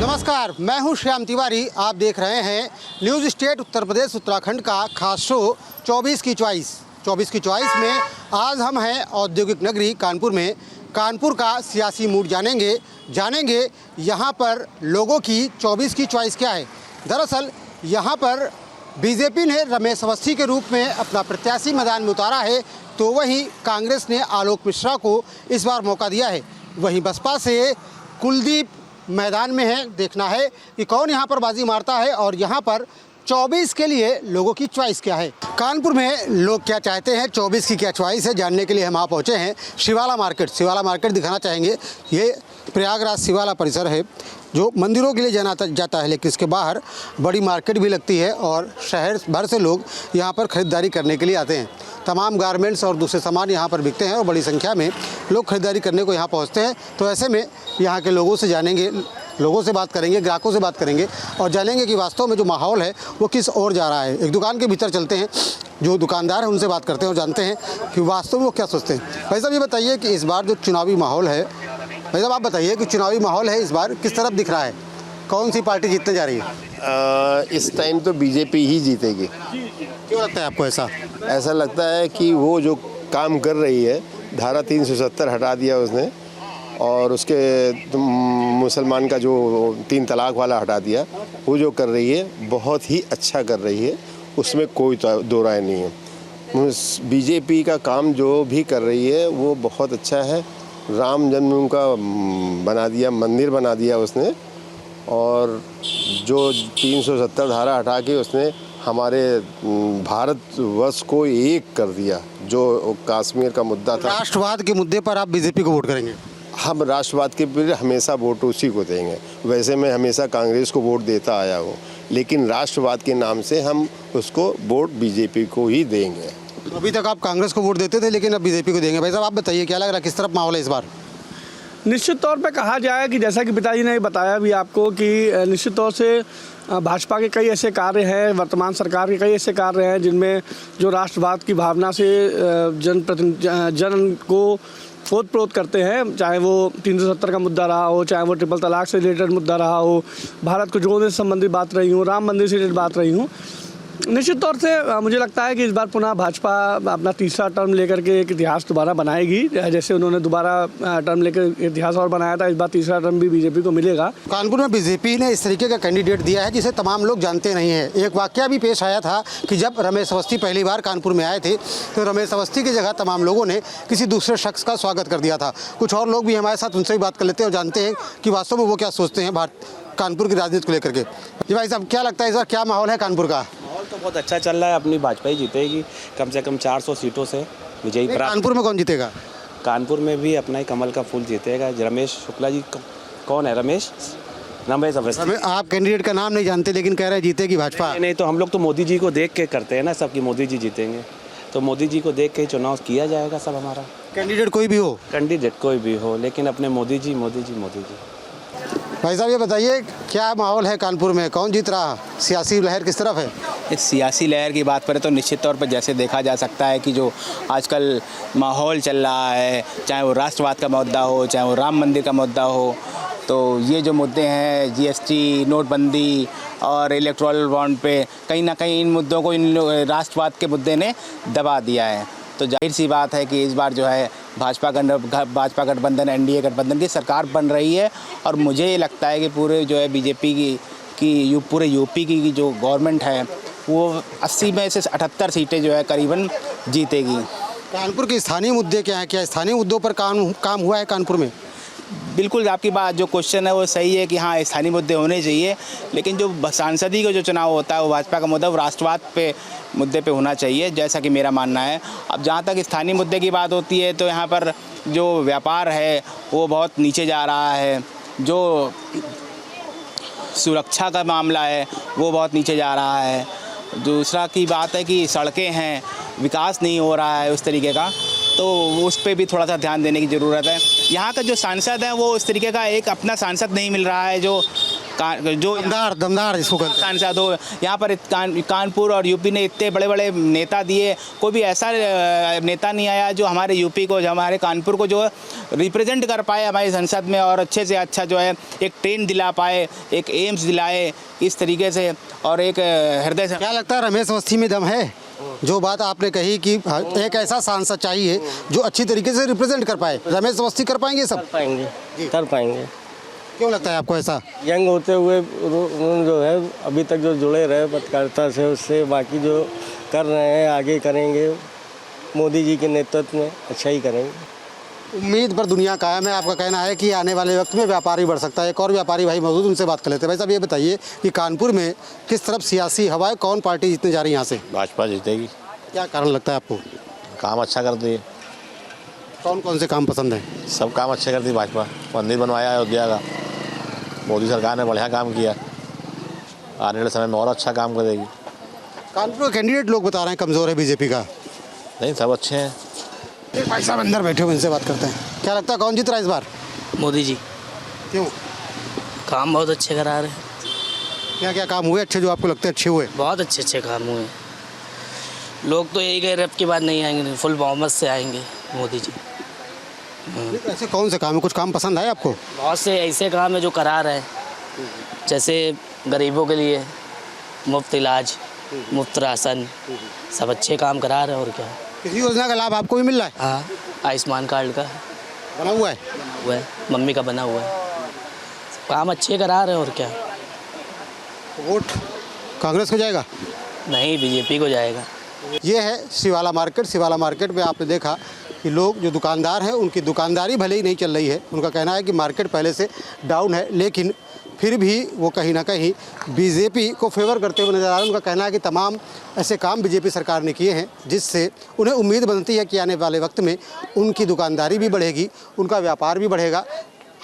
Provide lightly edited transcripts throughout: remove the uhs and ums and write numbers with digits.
नमस्कार, मैं हूं श्याम तिवारी। आप देख रहे हैं न्यूज़ स्टेट उत्तर प्रदेश उत्तराखंड का खास शो 24 की चॉइस। 24 की चॉइस में आज हम हैं औद्योगिक नगरी कानपुर में। कानपुर का सियासी मूड जानेंगे यहां पर लोगों की 24 की चॉइस क्या है। दरअसल यहां पर बीजेपी ने रमेश अवस्थी के रूप में अपना प्रत्याशी मैदान में उतारा है, तो वहीं कांग्रेस ने आलोक मिश्रा को इस बार मौका दिया है। वहीं बसपा से कुलदीप मैदान में है। देखना है कि कौन यहां पर बाजी मारता है और यहां पर 24 के लिए लोगों की चॉइस क्या है। कानपुर में लोग क्या चाहते हैं, 24 की क्या चॉइस है, जानने के लिए हम यहाँ पहुँचे हैं शिवाला मार्केट। शिवाला मार्केट दिखाना चाहेंगे। ये प्रयागराज शिवाला परिसर है जो मंदिरों के लिए जाता है, लेकिन इसके बाहर बड़ी मार्केट भी लगती है और शहर भर से लोग यहाँ पर ख़रीदारी करने के लिए आते हैं। तमाम गारमेंट्स और दूसरे सामान यहाँ पर बिकते हैं और बड़ी संख्या में लोग ख़रीदारी करने को यहाँ पहुँचते हैं। तो ऐसे में यहाँ के लोगों से जानेंगे, लोगों से बात करेंगे, ग्राहकों से बात करेंगे और जानेंगे कि वास्तव में जो माहौल है वो किस ओर जा रहा है। एक दुकान के भीतर चलते हैं, जो दुकानदार हैं उनसे बात करते हैं और जानते हैं कि वास्तव में वो क्या सोचते हैं। भाई साहब ये बताइए कि इस बार जो चुनावी माहौल है, भाई साहब आप बताइए कि चुनावी माहौल है इस बार किस तरफ दिख रहा है, कौन सी पार्टी जीतने जा रही है? इस टाइम तो बीजेपी ही जीतेगी। क्यों लगता है आपको ऐसा? ऐसा लगता है कि वो जो काम कर रही है, धारा 370 हटा दिया उसने और उसके मुसलमान का जो 3 तलाक वाला हटा दिया, वो जो कर रही है बहुत ही अच्छा कर रही है, उसमें कोई दो राय नहीं है। बीजेपी का काम जो भी कर रही है वो बहुत अच्छा है। राम जन्मभूमि का बना दिया, मंदिर बना दिया उसने, और जो 370 धारा हटा के उसने हमारे भारतवर्ष को एक कर दिया। जो कश्मीर का मुद्दा था, राष्ट्रवाद के मुद्दे पर आप बीजेपी को वोट करेंगे? हम राष्ट्रवाद के लिए हमेशा वोट उसी को देंगे। वैसे मैं हमेशा कांग्रेस को वोट देता आया हूँ, लेकिन राष्ट्रवाद के नाम से हम उसको वोट बीजेपी को ही देंगे। अभी तक आप कांग्रेस को वोट देते थे, लेकिन अब बीजेपी को देंगे। भाई साहब आप बताइए क्या लग रहा है, किस तरफ माहौल है इस बार? निश्चित तौर पे कहा जाए कि जैसा कि पिताजी ने बताया भी आपको कि निश्चित तौर से भाजपा के कई ऐसे कार्य हैं, वर्तमान सरकार के कई ऐसे कार्य हैं जिनमें जो राष्ट्रवाद की भावना से जन को ओत-प्रोत करते हैं, चाहे वो 370 का मुद्दा रहा हो, चाहे वो ट्रिपल तलाक से रिलेटेड मुद्दा रहा हो, भारत को जोड़ने से संबंधित बात रही हूँ, राम मंदिर से रिलेटेड बात रही हूँ। निश्चित तौर से मुझे लगता है कि इस बार पुनः भाजपा अपना तीसरा टर्म लेकर के एक इतिहास दोबारा बनाएगी। जैसे उन्होंने दोबारा टर्म लेकर इतिहास और बनाया था, इस बार तीसरा टर्म भी बीजेपी को मिलेगा। कानपुर में बीजेपी ने इस तरीके का कैंडिडेट दिया है जिसे तमाम लोग जानते नहीं हैं। एक वाकया भी पेश आया था कि जब रमेश अवस्थी पहली बार कानपुर में आए थे तो रमेश अवस्थी की जगह तमाम लोगों ने किसी दूसरे शख्स का स्वागत कर दिया था। कुछ और लोग भी हमारे साथ, उनसे भी बात कर लेते हैं और जानते हैं कि वास्तव में वो क्या सोचते हैं कानपुर की राजनीति को लेकर के। जी भाई साहब क्या लगता है इस बार क्या माहौल है कानपुर का? तो बहुत अच्छा चल रहा है, अपनी भाजपा ही जीतेगी कम से कम 400 सीटों से विजयी प्राप्त। कानपुर में कौन जीतेगा? कानपुर में भी अपना ही कमल का फूल जीतेगा। रमेश शुक्ला जी कौन है? रमेश अवस्थी। आप कैंडिडेट का नाम नहीं जानते लेकिन कह रहे हैं जीतेगी भाजपा? नहीं तो हम लोग तो मोदी जी को देख के करते हैं ना सब, कि मोदी जी जीतेंगे, तो मोदी जी को देख के चुनाव किया जाएगा सब हमारा। कैंडिडेट कोई भी हो? कैंडिडेट कोई भी हो, लेकिन अपने मोदी जी। भाई साहब ये बताइए क्या माहौल है कानपुर में, कौन जीत रहा, सियासी लहर किस तरफ है? इस सियासी लहर की बात करें तो निश्चित तौर पर जैसे देखा जा सकता है कि जो आजकल माहौल चल रहा है, चाहे वो राष्ट्रवाद का मुद्दा हो, चाहे वो राम मंदिर का मुद्दा हो, तो ये जो मुद्दे हैं जीएसटी, नोटबंदी और इलेक्टोरल बॉन्ड पे, कहीं ना कहीं इन मुद्दों को इन राष्ट्रवाद के मुद्दे ने दबा दिया है। तो जाहिर सी बात है कि इस बार जो है भाजपा गठबंधन, एनडीए गठबंधन की सरकार बन रही है और मुझे ये लगता है कि पूरे जो है बीजेपी की पूरे यूपी की जो गवर्नमेंट है वो 80 में से 78 सीटें जो है करीबन जीतेगी। कानपुर के स्थानीय मुद्दे क्या हैं? क्या स्थानीय मुद्दों पर काम हुआ है कानपुर में? बिल्कुल आपकी बात, जो क्वेश्चन है वो सही है कि हाँ स्थानीय मुद्दे होने चाहिए, लेकिन जो सांसदीय का जो चुनाव होता है वो भाजपा का मुद्दा, वो राष्ट्रवाद पे मुद्दे पे होना चाहिए, जैसा कि मेरा मानना है। अब जहाँ तक स्थानीय मुद्दे की बात होती है तो यहाँ पर जो व्यापार है वो बहुत नीचे जा रहा है, जो सुरक्षा का मामला है वो बहुत नीचे जा रहा है। दूसरा की बात है कि सड़कें हैं, विकास नहीं हो रहा है उस तरीके का, तो उस पर भी थोड़ा सा ध्यान देने की ज़रूरत है। यहाँ का जो सांसद है वो इस तरीके का एक अपना सांसद नहीं मिल रहा है जो जो दमदार जिसको कहते हैं। सांसद हो यहाँ पर कानपुर और यूपी ने इतने बड़े बड़े नेता दिए, कोई भी ऐसा नेता नहीं आया जो हमारे यूपी को, जो हमारे कानपुर को जो रिप्रेजेंट कर पाए हमारी संसद में, और अच्छे से अच्छा जो है एक ट्रेन दिला पाए, एक एम्स दिलाए इस तरीके से, और एक हृदय से। क्या लगता है रमेश अवस्थी में दम है? जो बात आपने कही कि एक ऐसा सांसद चाहिए जो अच्छी तरीके से रिप्रेजेंट कर पाए, रमेश अवस्थी कर पाएंगे सब? कर पाएंगे। क्यों लगता है आपको ऐसा? यंग होते हुए जो है अभी तक जो जुड़े रहे पत्रकारिता से, उससे बाकी जो कर रहे हैं आगे करेंगे, मोदी जी के नेतृत्व में अच्छा ही करेंगे। उम्मीद पर दुनिया कायम है। आपका कहना है कि आने वाले वक्त में व्यापारी बढ़ सकता है। एक और व्यापारी भाई मौजूद, उनसे बात कर लेते हैं। भाई साहब ये बताइए कि कानपुर में किस तरफ सियासी हवा है, कौन पार्टी जीतने जा रही है यहाँ से? भाजपा जीतेगी। क्या कारण लगता है आपको? काम अच्छा करती है। कौन कौन से काम पसंद हैं? सब काम अच्छे करती है भाजपा। मंदिर बनवाया अयोध्या का, मोदी सरकार ने बढ़िया काम किया, आने वाले समय में और अच्छा काम करेगी। कानपुर के कैंडिडेट लोग बता रहे हैं कमज़ोर है बीजेपी का। नहीं, सब अच्छे हैं। भाई साहब अंदर बैठे हुए, इनसे बात करते हैं। क्या लगता है कौन जीत रहा है इस बार? मोदी जी। क्यों? काम बहुत अच्छे करा रहे हैं। क्या क्या काम हुए अच्छे, जो आपको लगते हैं अच्छे हुए? बहुत अच्छे अच्छे काम हुए। लोग तो यही कह रहे अब की बात नहीं आएंगे, फुल बहुमत से आएंगे मोदी जी। ऐसे कौन से काम है, कुछ काम पसंद आए आपको? बहुत से ऐसे काम है जो करा रहे हैं, जैसे गरीबों के लिए मुफ्त इलाज, मुफ्त राशन, सब अच्छे काम करा रहे हैं। और क्या, किसी योजना का लाभ आपको भी मिल रहा है? हाँ, आयुष्मान कार्ड का बना हुआ है? हुआ है, मम्मी का बना हुआ है। काम अच्छे करा रहे हैं। और क्या, वोट कांग्रेस को जाएगा? नहीं, बीजेपी को जाएगा। ये है शिवाला मार्केट। शिवाला मार्केट में आपने देखा कि लोग जो दुकानदार हैं उनकी दुकानदारी भले ही नहीं चल रही है। उनका कहना है कि मार्केट पहले से डाउन है, लेकिन फिर भी वो कहीं ना कहीं बीजेपी को फेवर करते हुए नजर आ रहे हैं। उनका कहना है कि तमाम ऐसे काम बीजेपी सरकार ने किए हैं जिससे उन्हें उम्मीद बनती है कि आने वाले वक्त में उनकी दुकानदारी भी बढ़ेगी, उनका व्यापार भी बढ़ेगा।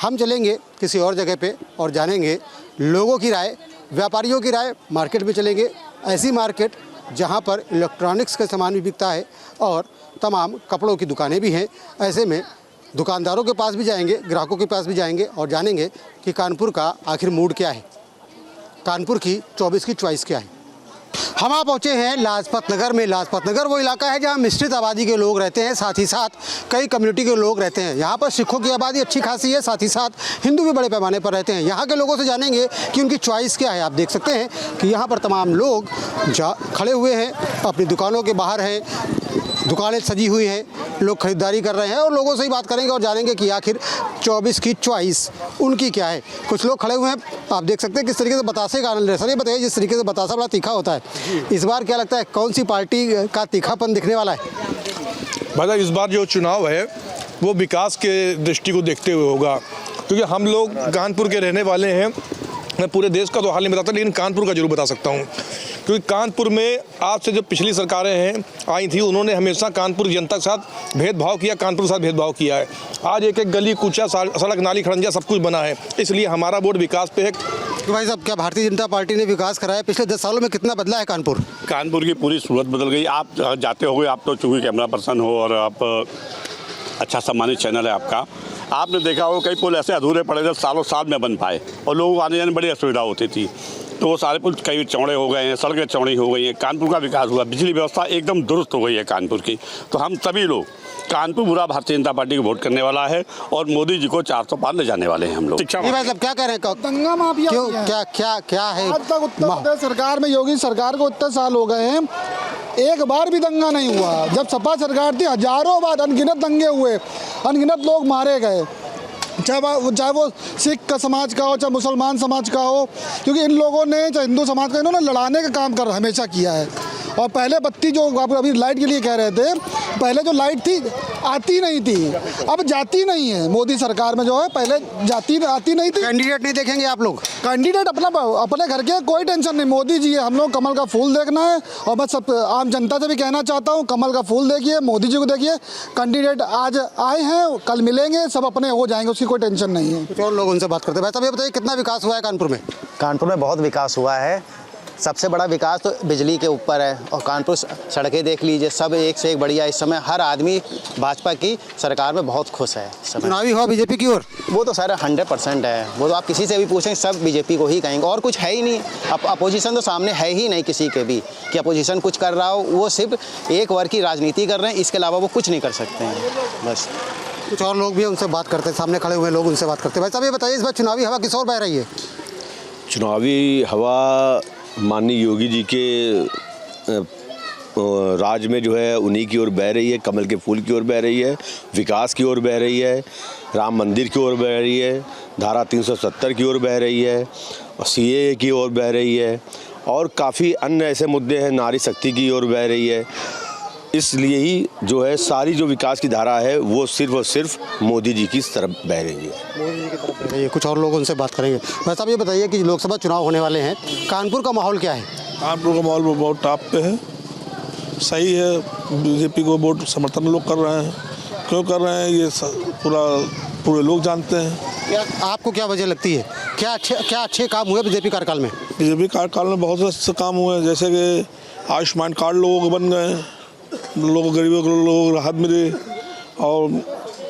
हम चलेंगे किसी और जगह पे और जानेंगे लोगों की राय, व्यापारियों की राय। मार्केट में चलेंगे, ऐसी मार्केट जहाँ पर इलेक्ट्रॉनिक्स का सामान भी बिकता है और तमाम कपड़ों की दुकानें भी हैं। ऐसे में दुकानदारों के पास भी जाएंगे, ग्राहकों के पास भी जाएंगे और जानेंगे कि कानपुर का आखिर मूड क्या है, कानपुर की 24 की चॉइस क्या है। हम आ पहुँचे हैं लाजपत नगर में। लाजपत नगर वो इलाका है जहाँ मिश्रित आबादी के लोग रहते हैं, साथ ही साथ कई कम्युनिटी के लोग रहते हैं। यहाँ पर सिखों की आबादी अच्छी खासी है, साथ ही साथ हिंदू भी बड़े पैमाने पर रहते हैं। यहाँ के लोगों से जानेंगे कि उनकी चॉइस क्या है। आप देख सकते हैं कि यहाँ पर तमाम लोग खड़े हुए हैं, अपनी दुकानों के बाहर हैं, दुकानें सजी हुई हैं, लोग खरीदारी कर रहे हैं और लोगों से ही बात करेंगे और जानेंगे कि आखिर 24 की चॉइस उनकी क्या है। कुछ लोग खड़े हुए हैं, आप देख सकते हैं किस तरीके से बतासे का आनंद ले। सर ये बताइए, जिस तरीके से बतासा बड़ा तीखा होता है, इस बार क्या लगता है कौन सी पार्टी का तीखापन दिखने वाला है? भाई इस बार जो चुनाव है वो विकास के दृष्टि को देखते हुए होगा, क्योंकि हम लोग कानपुर के रहने वाले हैं। मैं पूरे देश का तो हाल नहीं बताता, लेकिन कानपुर का जरूर बता सकता हूँ, क्योंकि कानपुर में आज से जो पिछली सरकारें हैं आई थी, उन्होंने हमेशा कानपुर जनता के साथ भेदभाव किया, कानपुर के साथ भेदभाव किया है। आज एक एक गली कूचा, सड़क, नाली, खड़ंजा सब कुछ बना है, इसलिए हमारा वोट विकास पे है। तो भाई साहब, क्या भारतीय जनता पार्टी ने विकास कराया? पिछले 10 सालों में कितना बदला है कानपुर? कानपुर की पूरी सूरत बदल गई। आप जाते होंगे, आप तो चूँकि कैमरा पर्सन हो और आप अच्छा सम्मानित चैनल है आपका, आपने देखा हो कई पुल ऐसे अधूरे पड़े थे, सालों साल में बन पाए और लोगों को आने जाने में बड़ी असुविधा होती थी, तो वो सारे पुल कई चौड़े हो गए हैं, सड़कें चौड़ी हो गई हैं, कानपुर का विकास हुआ, बिजली व्यवस्था एकदम दुरुस्त हो गई है कानपुर की। तो हम सभी लोग कानपुर पूरा भारतीय जनता पार्टी को वोट करने वाला है और मोदी जी को 400 पार ले जाने वाले हैं हम लोग। भाई साहब क्या कह रहे हैं? दंगा माफिया क्यों, क्या क्या क्या है? आज तक उत्तर प्रदेश सरकार में योगी सरकार को इतने साल हो गए हैं, एक बार भी दंगा नहीं हुआ। जब सपा सरकार थी हजारों बार अनगिनत दंगे हुए, अनगिनत लोग मारे गए, चाहे वो सिख का समाज का हो, चाहे मुसलमान समाज का हो, क्योंकि इन लोगों ने, चाहे हिंदू समाज का, इन्होंने लड़ाने का काम कर हमेशा किया है। और पहले बत्ती जो आप अभी लाइट के लिए कह रहे थे, पहले जो लाइट थी आती नहीं थी, अब जाती नहीं है। मोदी सरकार में जो है पहले आती नहीं थी। कैंडिडेट नहीं देखेंगे आप लोग? कैंडिडेट अपने घर के, कोई टेंशन नहीं, मोदी जी है, हम लोग कमल का फूल देखना है। और मैं सब आम जनता से भी कहना चाहता हूँ, कमल का फूल देखिए, मोदी जी को देखिए। कैंडिडेट आज आए हैं, कल मिलेंगे, सब अपने हो जाएंगे, उसकी कोई टेंशन नहीं है। कुछ और लोग उनसे बात करते हैं। भाई साहब ये बताइए, कितना विकास हुआ है कानपुर में? कानपुर में बहुत विकास हुआ है। सबसे बड़ा विकास तो बिजली के ऊपर है और कानपुर सड़कें देख लीजिए, सब एक से एक बढ़िया। इस समय हर आदमी भाजपा की सरकार में बहुत खुश है। इस समय चुनावी हुआ बीजेपी की ओर, वो तो सारा 100% है। वो तो आप किसी से भी पूछेंगे सब बीजेपी को ही कहेंगे, और कुछ है ही नहीं। अब अपोजिशन तो सामने है ही नहीं किसी के भी कि अपोजिशन कुछ कर रहा हो। वो सिर्फ एक वर्ग की राजनीति कर रहे हैं, इसके अलावा वो कुछ नहीं कर सकते हैं। बस कुछ और लोग भी उनसे बात करते हैं, सामने खड़े हुए लोग उनसे बात करते हैं। भाई साहब ये बताइए, इस बार चुनावी हवा किस ओर बह रही है? चुनावी हवा माननीय योगी जी के राज में जो है उन्हीं की ओर बह रही है। कमल के फूल की ओर बह रही है, विकास की ओर बह रही है, राम मंदिर की ओर बह रही है, धारा 370 की ओर बह रही है, और CAA की ओर बह रही है, और काफ़ी अन्य ऐसे मुद्दे हैं, नारी शक्ति की ओर बह रही है। इसलिए ही जो है सारी जो विकास की धारा है वो सिर्फ और सिर्फ मोदी जी की तरफ बह रही है। मोदी जी की तरफ बह रही है। कुछ और लोग उनसे बात करेंगे। भाई साहब ये बताइए कि लोकसभा चुनाव होने वाले हैं, कानपुर का माहौल क्या है? कानपुर का माहौल बहुत टॉप पे है, सही है। बीजेपी को वोट समर्थन लोग कर रहे हैं। क्यों कर रहे हैं ये पूरे लोग जानते हैं। क्या आपको क्या वजह लगती है? क्या अच्छे काम हुए बीजेपी कार्यकाल में? बीजेपी कार्यकाल में बहुत से काम हुए हैं, जैसे कि आयुष्मान कार्ड लोगों के बन गए, लोग गरीबों को लोग राहत मिले, और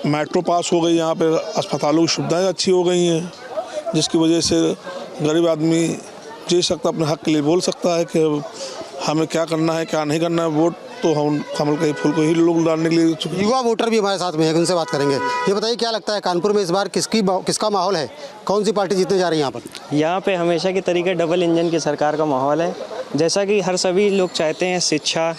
मेट्रो पास हो गई, यहाँ पे अस्पतालों की सुविधाएं अच्छी हो गई हैं, जिसकी वजह से गरीब आदमी जी सकता, अपने हक के लिए बोल सकता है कि हमें क्या करना है क्या नहीं करना है। वोट तो हम कमल के फूल को ही लोग डालने के लिए। युवा वोटर भी हमारे साथ में है, उनसे बात करेंगे। ये बताइए क्या लगता है कानपुर में इस बार किसका माहौल है? कौन सी पार्टी जीतने जा रही है यहाँ पर? यहाँ पे हमेशा की तरीके डबल इंजन की सरकार का माहौल है। जैसा कि हर सभी लोग चाहते हैं, शिक्षा,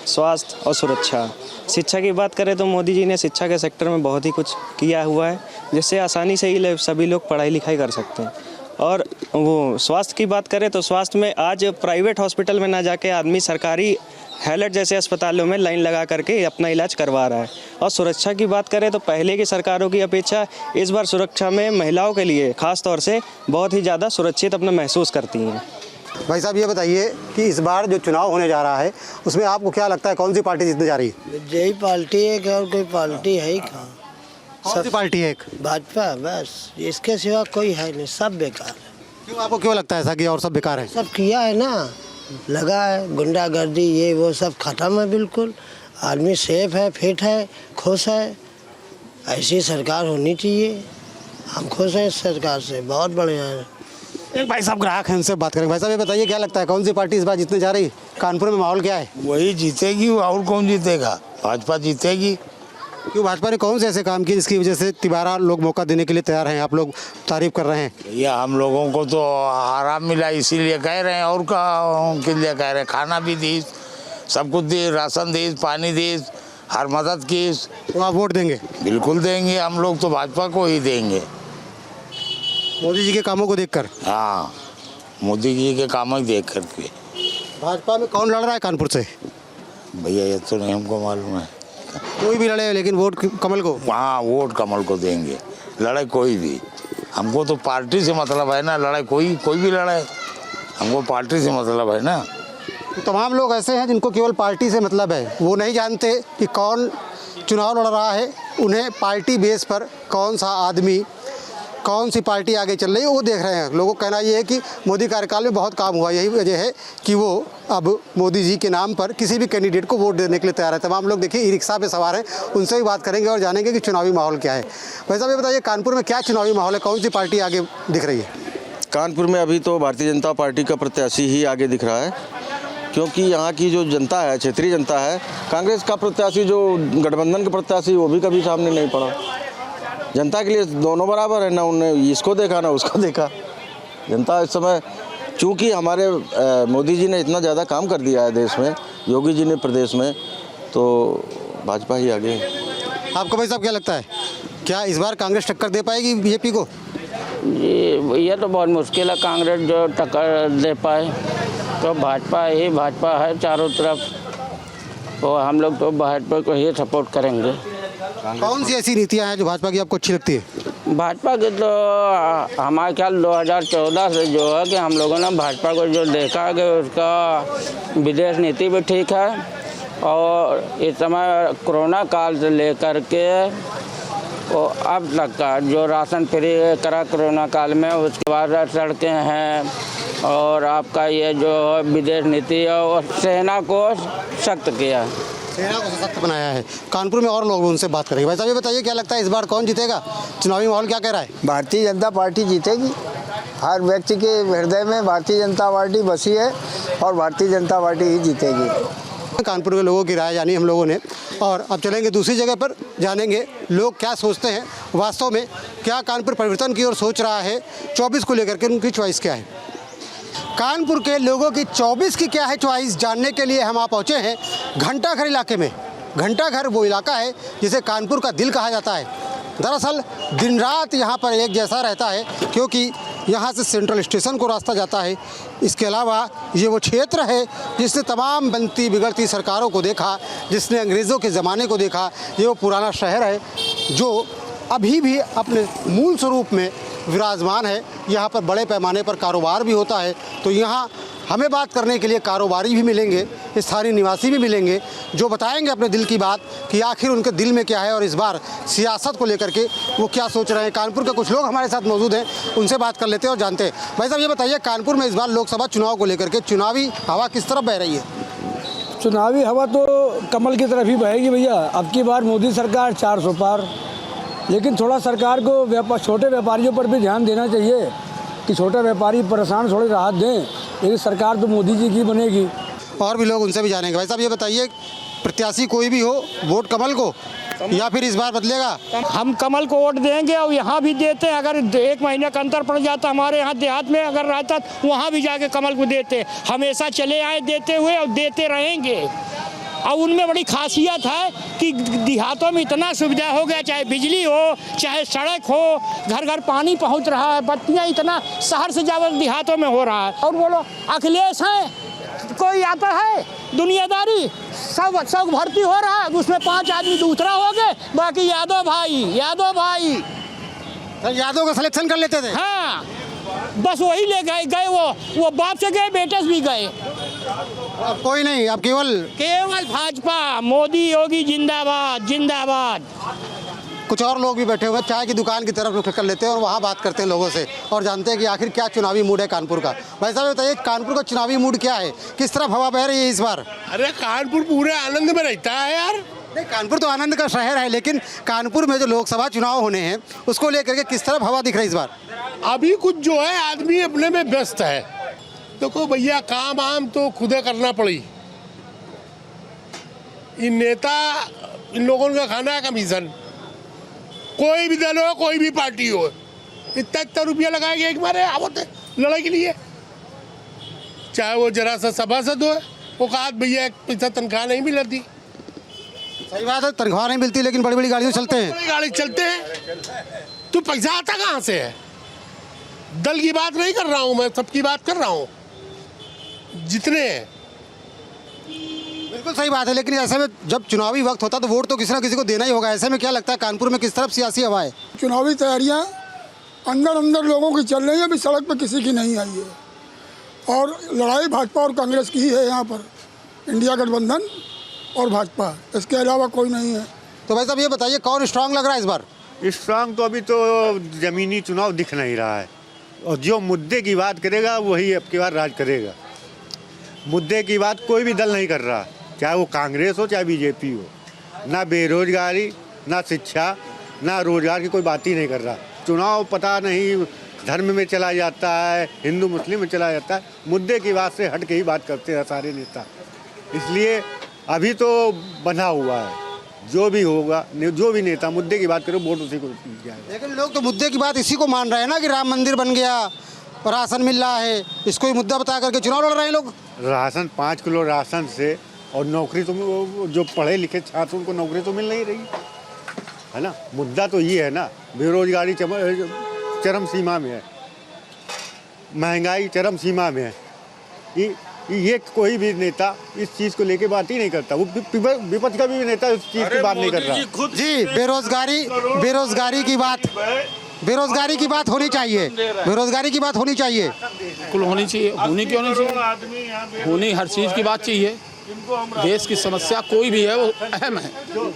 स्वास्थ्य और सुरक्षा। शिक्षा की बात करें तो मोदी जी ने शिक्षा के सेक्टर में बहुत ही कुछ किया हुआ है, जिससे आसानी से ही सभी लोग पढ़ाई लिखाई कर सकते हैं। और वो स्वास्थ्य की बात करें तो स्वास्थ्य में आज प्राइवेट हॉस्पिटल में ना जाके आदमी सरकारी हैलट जैसे अस्पतालों में लाइन लगा करके अपना इलाज करवा रहा है। और सुरक्षा की बात करें तो पहले की सरकारों की अपेक्षा इस बार सुरक्षा में महिलाओं के लिए खास तौर से बहुत ही ज़्यादा सुरक्षित अपना महसूस करती हैं। भाई साहब ये बताइए कि इस बार जो चुनाव होने जा रहा है उसमें आपको क्या लगता है कौन सी पार्टी जीतने जा रही है? यही पार्टी है क्या और कोई पार्टी है ही कहाँ? कौन सी पार्टी है? एक भाजपा, बस इसके सिवा कोई है नहीं, सब बेकार है। क्यों, आपको क्यों लगता है ऐसा कि और सब बेकार है? सब किया है ना, लगा है, गुंडागर्दी ये वो सब खत्म है बिल्कुल। आदमी सेफ है, फिट है, खुश है। ऐसी सरकार होनी चाहिए। हम खुश हैं इस सरकार से, बहुत बढ़िया है। एक भाई साहब ग्राहक हैं, उनसे बात करेंगे। भाई साहब ये बताइए क्या लगता है कौन सी पार्टी इस बार जीतने जा रही है? कानपुर में माहौल क्या है? वही जीतेगी, और कौन जीतेगा? भाजपा जीतेगी। क्यों, भाजपा ने कौन से ऐसे काम किए जिसकी वजह से तिबारा लोग मौका देने के लिए तैयार हैं? आप लोग तारीफ कर रहे हैं। भैया हम लोगों को तो आराम मिला इसीलिए कह रहे हैं, और के लिए कह रहे हैं। खाना भी दी, सब कुछ दी, राशन दी, पानी दी, हर मदद की। तो आप वोट देंगे? बिल्कुल देंगे, हम लोग तो भाजपा को ही देंगे। मोदी जी के कामों को देखकर? हाँ, मोदी जी के काम ही देख करके। भाजपा में कौन लड़ रहा है कानपुर से? भैया ये तो नहीं हमको मालूम है। कोई भी लड़े लेकिन वोट कमल को? हाँ, वोट कमल को देंगे, लड़े कोई भी। हमको तो पार्टी से मतलब है ना, लड़ाई कोई भी लड़े, हमको पार्टी से मतलब है ना। तो तमाम लोग ऐसे हैं जिनको केवल पार्टी से मतलब है, वो नहीं जानते कि कौन चुनाव लड़ रहा है। उन्हें पार्टी बेस पर कौन सा आदमी, कौन सी पार्टी आगे चल रही है वो देख रहे हैं। लोगों का कहना ये है कि मोदी कार्यकाल में बहुत काम हुआ, यही वजह है कि वो अब मोदी जी के नाम पर किसी भी कैंडिडेट को वोट देने के लिए तैयार है। तमाम लोग देखिए ई रिक्शा पे सवार हैं, उनसे भी बात करेंगे और जानेंगे कि चुनावी माहौल क्या है। वैसा भी बताइए कानपुर में क्या चुनावी माहौल है, कौन सी पार्टी आगे दिख रही है? कानपुर में अभी तो भारतीय जनता पार्टी का प्रत्याशी ही आगे दिख रहा है, क्योंकि यहाँ की जो जनता है, क्षेत्रीय जनता है, कांग्रेस का प्रत्याशी जो गठबंधन का प्रत्याशी वो भी कभी सामने नहीं पड़ा। जनता के लिए दोनों बराबर है, ना उन्होंने इसको देखा ना उसको देखा। जनता इस समय चूँकि हमारे मोदी जी ने इतना ज़्यादा काम कर दिया है देश में, योगी जी ने प्रदेश में, तो भाजपा ही आगे है। आपको भाई साहब क्या लगता है, क्या इस बार कांग्रेस टक्कर दे पाएगी बीजेपी को? ये तो बहुत मुश्किल है कांग्रेस जो टक्कर दे पाए, तो भाजपा है चारों तरफ, तो हम लोग तो भाजपा को ही सपोर्ट करेंगे। कौन सी ऐसी नीतियां हैं जो भाजपा की आपको अच्छी लगती है? भाजपा के तो हमारे ख्याल 2014 से जो है कि हम लोगों ने भाजपा को जो देखा है कि उसका विदेश नीति भी ठीक है, और इस समय कोरोना काल से लेकर के और अब तक का जो राशन फ्री करा कोरोना काल में, उसके बाद सड़कें हैं, और आपका ये जो है विदेश नीति है और सेना को सख्त किया। सेना को सशक्त बनाया है। कानपुर में और लोग उनसे बात करेंगे। भाई साहब ये बताइए क्या लगता है इस बार कौन जीतेगा? चुनावी माहौल क्या कह रहा है? भारतीय जनता पार्टी जीतेगी। हर व्यक्ति के हृदय में भारतीय जनता पार्टी बसी है और भारतीय जनता पार्टी ही जीतेगी। कानपुर के लोगों की राय जानी हम लोगों ने, और अब चलेंगे दूसरी जगह पर, जानेंगे लोग क्या सोचते हैं, वास्तव में क्या कानपुर परिवर्तन की ओर सोच रहा है, 24 को लेकर के उनकी चॉइस क्या है। कानपुर के लोगों की 24 की क्या है चॉइस जानने के लिए हम आ पहुँचे हैं घंटाघर इलाके में। घंटाघर वो इलाका है जिसे कानपुर का दिल कहा जाता है। दरअसल दिन रात यहाँ पर एक जैसा रहता है, क्योंकि यहाँ से सेंट्रल स्टेशन को रास्ता जाता है। इसके अलावा ये वो क्षेत्र है जिसने तमाम बनती बिगड़ती सरकारों को देखा, जिसने अंग्रेज़ों के ज़माने को देखा। ये वो पुराना शहर है जो अभी भी अपने मूल स्वरूप में विराजमान है। यहाँ पर बड़े पैमाने पर कारोबार भी होता है। तो यहाँ हमें बात करने के लिए कारोबारी भी मिलेंगे, स्थानीय निवासी भी मिलेंगे, जो बताएंगे अपने दिल की बात कि आखिर उनके दिल में क्या है और इस बार सियासत को लेकर के वो क्या सोच रहे हैं। कानपुर के कुछ लोग हमारे साथ मौजूद हैं, उनसे बात कर लेते हैं और जानते हैं। भाई साहब ये बताइए, कानपुर में इस बार लोकसभा चुनाव को लेकर के चुनावी हवा किस तरफ बह रही है? चुनावी हवा तो कमल की तरफ ही बहेगी भैया। अब की बार मोदी सरकार 400 पार, लेकिन थोड़ा सरकार को छोटे व्यापारियों पर भी ध्यान देना चाहिए कि छोटे व्यापारी परेशान, थोड़ी राहत दें। लेकिन सरकार तो मोदी जी की बनेगी। और भी लोग उनसे भी जानेंगे। भाई साहब ये बताइए, प्रत्याशी कोई भी हो, वोट कमल को या फिर इस बार बदलेगा? हम कमल को वोट देंगे और यहाँ भी देते हैं। अगर 1 महीने का अंतर पड़ जाता, हमारे यहाँ देहात में अगर रहता वहाँ भी जाके कमल को देते। हमेशा चले आए देते हुए और देते रहेंगे। और उनमें बड़ी खासियत है कि देहातों में इतना सुविधा हो गया, चाहे बिजली हो, चाहे सड़क हो, घर घर पानी पहुंच रहा है, बत्तियां, इतना शहर से ज़्यादा देहातों में हो रहा है। और बोलो अखिलेश हैं, कोई आता है दुनियादारी, सब भर्ती हो रहा है, उसमें 5 आदमी दूसरा हो गए, बाकी यादव भाई। यादव का सिलेक्शन कर लेते थे। हाँ, बस वही ले गए वो बाप से गए, बेटे से भी गए। अब कोई नहीं, अब केवल भाजपा, मोदी योगी जिंदाबाद जिंदाबाद। कुछ और लोग भी बैठे हुए हैं, चाय की दुकान की तरफ रुख कर लेते हैं और वहाँ बात करते हैं लोगों से और जानते हैं कि आखिर क्या चुनावी मूड है कानपुर का। भाई साहब बताइए, कानपुर का चुनावी मूड क्या है, किस तरफ हवा बह रही है इस बार? अरे कानपुर पूरे आनंद में रहता है यार। नहीं, कानपुर तो आनंद का शहर है, लेकिन कानपुर में जो लोकसभा चुनाव होने हैं उसको लेकर के किस तरफ हवा दिख रही है इस बार? अभी कुछ जो है आदमी अपने में व्यस्त है। देखो भैया, काम आम तो खुदे करना पड़ी। इन नेता, इन लोगों का खाना है कमीशन। कोई भी दल हो, कोई भी पार्टी हो, इतना रुपया लगाएंगे एक बार लड़ाई के लिए। चाहे वो जरा सा सभासद हो, वो कहा भैया 1 पैसा तनख्वाह नहीं मिलती। सही बात है, तनख्वाह नहीं मिलती, लेकिन बड़ी बड़ी गाड़ियों चलते हैं। बड़ी गाड़ी चलते हैं तो पैसा आता कहाँ से है? दल की बात नहीं कर रहा हूँ मैं, सबकी बात कर रहा हूँ, जितने हैं। बिल्कुल सही बात है, लेकिन ऐसे में जब चुनावी वक्त होता तो वोट तो किसी ना किसी को देना ही होगा। ऐसे में क्या लगता है कानपुर में किस तरफ सियासी हवा है? चुनावी तैयारियां अंदर लोगों की चल रही है, अभी सड़क पर किसी की नहीं आई है। और लड़ाई भाजपा और कांग्रेस की ही है यहाँ पर, इंडिया गठबंधन और भाजपा, इसके अलावा कोई नहीं है। तो भाई साहब ये बताइए, कौन स्ट्रांग लग रहा है इस बार? स्ट्रांग तो अभी तो ज़मीनी चुनाव दिख नहीं रहा है, और जो मुद्दे की बात करेगा वही अब की बार राज करेगा। मुद्दे की बात कोई भी दल नहीं कर रहा, चाहे वो कांग्रेस हो चाहे बीजेपी हो। ना बेरोजगारी, ना शिक्षा, ना रोजगार की कोई बात ही नहीं कर रहा। चुनाव पता नहीं धर्म में चला जाता है, हिंदू मुस्लिम में चला जाता है, मुद्दे की बात से हट के ही बात करते हैं सारे नेता। इसलिए अभी तो बंधा हुआ है, जो भी होगा, जो भी नेता मुद्दे की बात करे वोट उसी को जाएगा। लेकिन लोग तो मुद्दे की बात इसी को मान रहे हैं ना कि राम मंदिर बन गया, राशन मिल रहा है, इसको ही मुद्दा बता करके चुनाव लड़ रहे हैं लोग। राशन 5 किलो राशन से, और नौकरी तो जो पढ़े लिखे छात्र उनको नौकरी तो मिल नहीं रही है ना। मुद्दा तो ये है ना, बेरोजगारी चरम सीमा में है, महंगाई चरम सीमा में है। ये कोई भी नेता इस चीज़ को लेके बात ही नहीं करता। वो विपक्ष का भी नेता इस चीज़ की बात नहीं कर रहा। जी, बेरोजगारी की बात होनी चाहिए, बेरोजगारी की बात होनी चाहिए, बिल्कुल होनी चाहिए। होनी क्यों नहीं चाहिए? होनी हर चीज़ की बात चाहिए। देश की समस्या कोई भी है वो अहम है,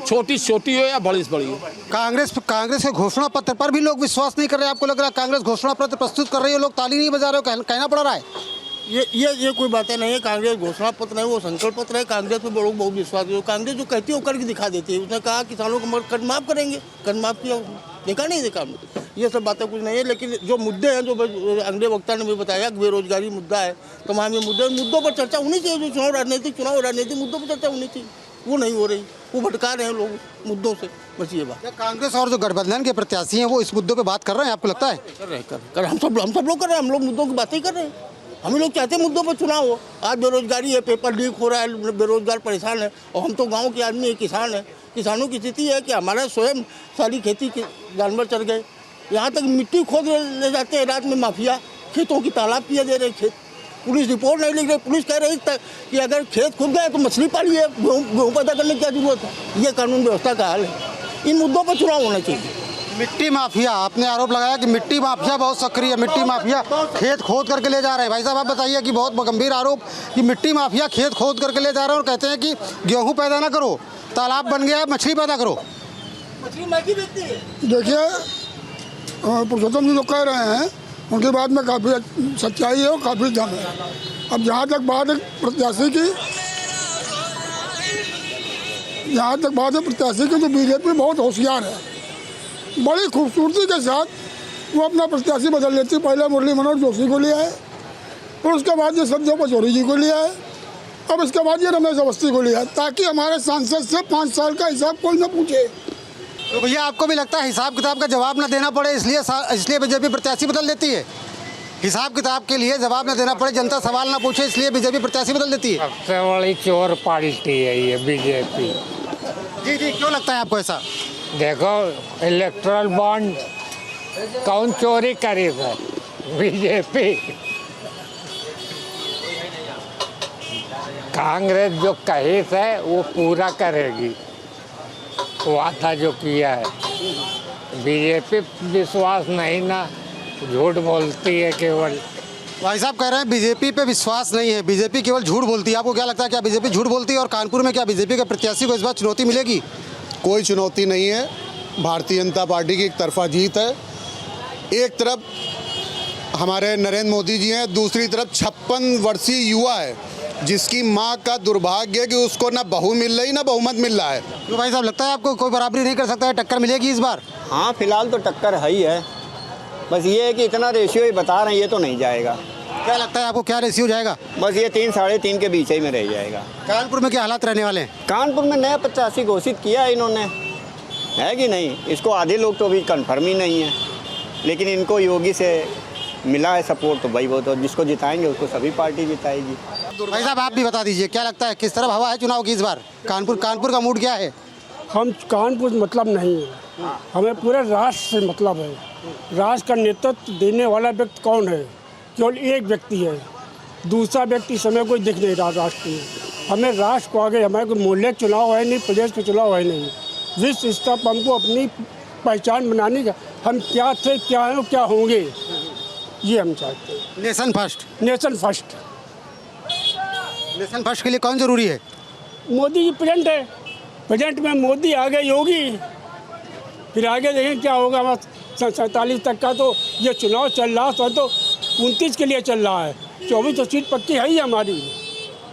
छोटी छोटी हो या बड़ी से बड़ी हो। कांग्रेस के घोषणा पत्र पर भी लोग विश्वास नहीं कर रहे। आपको लग रहा है कांग्रेस घोषणा पत्र प्रस्तुत कर रही है, लोग ताली नहीं बजा रहे हो, कहना पड़ रहा है? ये कोई बातें नहीं है। कांग्रेस घोषणा पत्र है, वो संकल्प पत्र है। कांग्रेस पे लोग बहुत विश्वास है। कांग्रेस जो कहती है वो करके दिखा देती है। उसने कहा किसानों को कर्ज माफ करेंगे, कर्ज माफ किया, देखा नहीं देखा हमने। ये सब बातें कुछ नहीं है। लेकिन जो मुद्दे हैं, जो अगले वक्ता ने भी बताया कि बेरोजगारी मुद्दा है, तमाम ये मुद्दों पर चर्चा होनी चाहिए। जो चुनाव राजनीतिक मुद्दों पर चर्चा होनी चाहिए, वो नहीं हो रही। वो भटका रहे हैं लोग मुद्दों से, बस ये बात। कांग्रेस और जो गठबंधन के प्रत्याशी हैं वो इस मुद्दों पे बात कर रहे हैं, आपको लगता है? कर हम सब लोग कर रहे हैं। हम लोग मुद्दों की बातें कर रहे हैं। हम लोग चाहते हैं मुद्दों पर चुनाव हो। आज बेरोजगारी है, पेपर लीक हो रहा है, बेरोजगार परेशान है। और हम तो गाँव के आदमी है, किसान है। किसानों की स्थिति है कि हमारा स्वयं सारी खेती के जानवर चढ़ गए। यहाँ तक मिट्टी खोद ले जाते हैं रात में माफिया, खेतों की तालाब किया दे रहे खेत। पुलिस रिपोर्ट नहीं लिख रही। पुलिस कह रही कि अगर खेत खुद गए तो मछली पालिए, गेहूँ पैदा करने की क्या जरूरत है। ये कानून व्यवस्था का हाल है। इन मुद्दों पर चुनाव होना चाहिए। मिट्टी माफिया, आपने आरोप लगाया कि मिट्टी माफिया बहुत सक्रिय है, मिट्टी माफिया खेत खोद करके ले जा रहे हैं। भाई साहब आप बताइए कि बहुत गंभीर आरोप कि मिट्टी माफिया खेत खोद करके ले जा रहे हैं और कहते हैं कि गेहूँ पैदा ना करो, तालाब बन गया, मछली पैदा करो। देखिए, पुरुषोत्तम जी जो कह रहे हैं उनकी बात में काफ़ी सच्चाई है और काफ़ी दम है। अब जहाँ तक बात है प्रत्याशी की, तो बीजेपी बहुत होशियार है। बड़ी खूबसूरती के साथ वो अपना प्रत्याशी बदल लेती। पहले मुरली मनोहर जोशी को लिया है, फिर उसके बाद ये संजय पचौरी जी को लिया है, अब इसके बाद ये रमेश अवस्थी को लिया है, ताकि हमारे सांसद से 5 साल का हिसाब कोई न पूछे। तो भैया आपको भी लगता है हिसाब किताब का जवाब ना देना पड़े, इसलिए बीजेपी प्रत्याशी बदल देती है? हिसाब किताब के लिए जवाब न देना पड़े, जनता सवाल ना पूछे, इसलिए बीजेपी प्रत्याशी बदल देती है? सबसे बड़ी चोर पार्टी है ये बीजेपी। जी, क्यों लगता है आपको ऐसा? देखो, इलेक्ट्रल बॉन्ड कौन चोरी करेगा? बीजेपी। कांग्रेस जो कहिस है वो पूरा करेगी, वादा जो किया है। बीजेपी विश्वास नहीं ना, झूठ बोलती है केवल। भाई साहब कह रहे हैं बीजेपी पे विश्वास नहीं है, बीजेपी केवल झूठ बोलती है। आपको क्या लगता है, क्या बीजेपी झूठ बोलती है? और कानपुर में क्या बीजेपी के प्रत्याशी को इस बार चुनौती मिलेगी? कोई चुनौती नहीं है। भारतीय जनता पार्टी की एक तरफा जीत है। एक तरफ हमारे नरेंद्र मोदी जी हैं, दूसरी तरफ 56 वर्षीय युवा है जिसकी माँ का दुर्भाग्य है कि उसको ना बहू मिल रही ना बहुमत मिल रहा है। तो भाई साहब लगता है आपको कोई बराबरी नहीं कर सकता है, टक्कर मिलेगी इस बार? हाँ, फिलहाल तो टक्कर है ही है। बस ये है कि इतना रेशियो ही बता रहे हैं, ये तो नहीं जाएगा। क्या लगता है आपको, क्या रेशियो जाएगा? बस ये 3 साढ़े 3 के बीच ही में रह जाएगा। कानपुर में क्या हालात रहने वाले हैं? कानपुर में नया प्रत्याशी घोषित किया है इन्होंने, है कि नहीं? इसको आधे लोग तो अभी कन्फर्म ही नहीं है, लेकिन इनको योगी से मिला है सपोर्ट, तो भाई वो तो जिसको जिताएंगे उसको सभी पार्टी जिताएगी। भाई साहब आप भी बता दीजिए, क्या लगता है किस तरफ हवा है चुनाव की इस बार? कानपुर का मूड क्या है? हम कानपुर मतलब नहीं है, हमें पूरे राष्ट्र से मतलब है। राष्ट्र का नेतृत्व देने वाला व्यक्ति कौन है? केवल एक व्यक्ति है, दूसरा व्यक्ति समय कोई दिख नहीं रहा राष्ट्र में। हमें राष्ट्र को आगे, हमारे कोई मोहल्ले का चुनाव है नहीं, प्रदेश का चुनाव है नहीं, विश्व स्तर पर हमको अपनी पहचान बनाने का, हम क्या थे, क्या हैं, क्या होंगे, ये हम चाहते हैं। Nation first. Nation first. Nation first के लिए कौन जरूरी है? मोदी जी प्रेजेंट है, प्रेजेंट में मोदी, आगे योगी, फिर आगे देखें क्या होगा। हमारा 47 तक का तो ये चुनाव चल रहा था, तो 29 के लिए चल रहा है। 24 तो सीट पक्की है ही हमारी।